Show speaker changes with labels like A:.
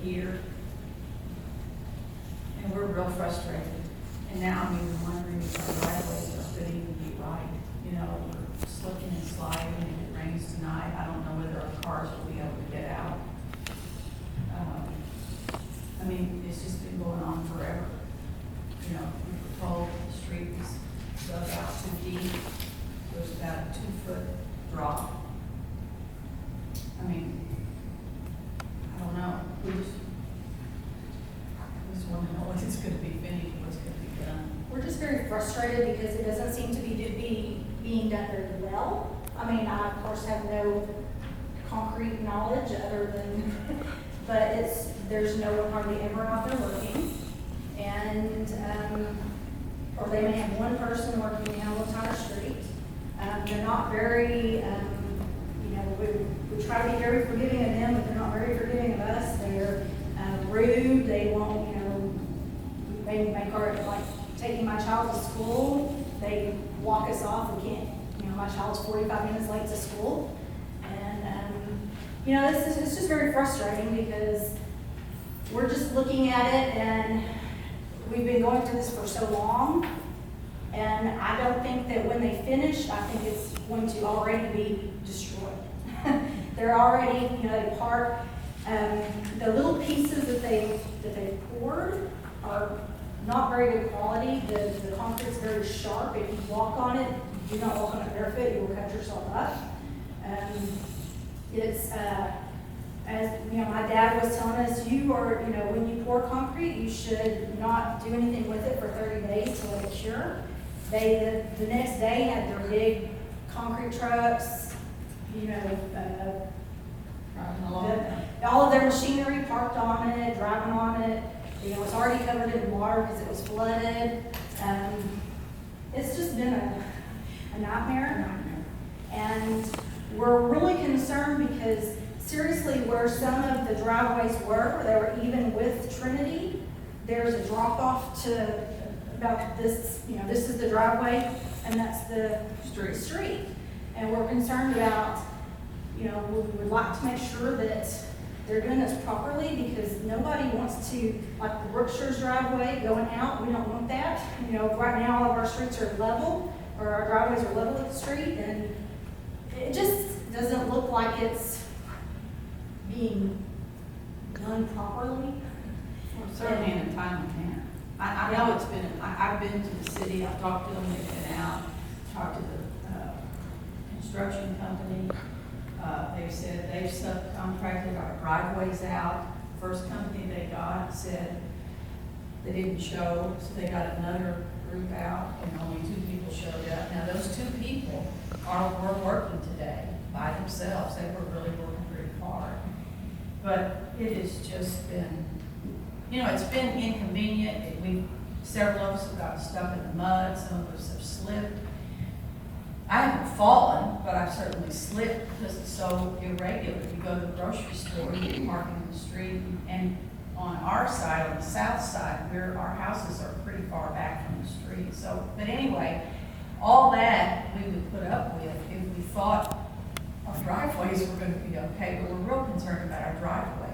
A: year. And we're real frustrated. And now I'm even wondering if our driveways could even be right. You know, we're slipping and sliding, and if it rains tonight, I don't know whether our cars will be able to get out. I mean, it's just been going on forever. You know, we were told the street was dug out too deep. There's about a 2-foot drop. I mean, I don't know. We just want to know when it's going to be finished, what's going to be done.
B: We're just very frustrated because it doesn't seem to be being done very well. I mean, I of course have no concrete knowledge other than, but there's no one hardly ever out there working. And, or they may have one person working the entire street. They're not very, you know, we try to be very forgiving of them, but they're not very forgiving of us. They're rude. They won't, you know, they make our, like taking my child to school, they walk us off. We can't, you know, my child's 45 minutes late to school. And, you know, it's just very frustrating because we're just looking at it and we've been going through this for so long. And I don't think that when they finish, I think it's going to already be destroyed. They're already, you know, they park, the little pieces that they poured are not very good quality. The concrete's very sharp. If you walk on it, do not walk on it barefoot, you will cut yourself up. It's, as you know, my dad was telling us, you are, you know, when you pour concrete, you should not do anything with it for 30 days to let it cure. They, the next day, had their big concrete trucks, you know, all of their machinery parked on it, driving on it. You know, it's already covered in water because it was flooded. It's just been a nightmare. And we're really concerned because seriously, where some of the driveways were, they were even with Trinity, there's a drop off to about this, you know, this is the driveway and that's the street. And we're concerned about, you know, we would like to make sure that they're doing this properly because nobody wants to, like the Brookshire's driveway going out, we don't want that. You know, right now all of our streets are level, or our driveways are level with the street, and it just doesn't look like it's being done properly.
A: Well, certainly in a timely manner. I know it's been, I've been to the city, I've talked to them, they've been out, talked to the construction company. They said they've subcontracted our driveways out. First company they got said they didn't show, so they got another group out, and only 2 people showed up. Now those 2 people were working today by themselves. They were really working pretty hard. But it has just been, you know, it's been inconvenient. Several of us have gotten stuck in the mud. Some of us have slipped. I haven't fallen, but I've certainly slipped because it's so irregular. You go to the grocery store, you're parking in the street, and on our side, on the south side, where our houses are pretty far back from the street. So, but anyway, all that we would put up with if we thought our driveways were going to be okay, but we're real concerned about our driveways.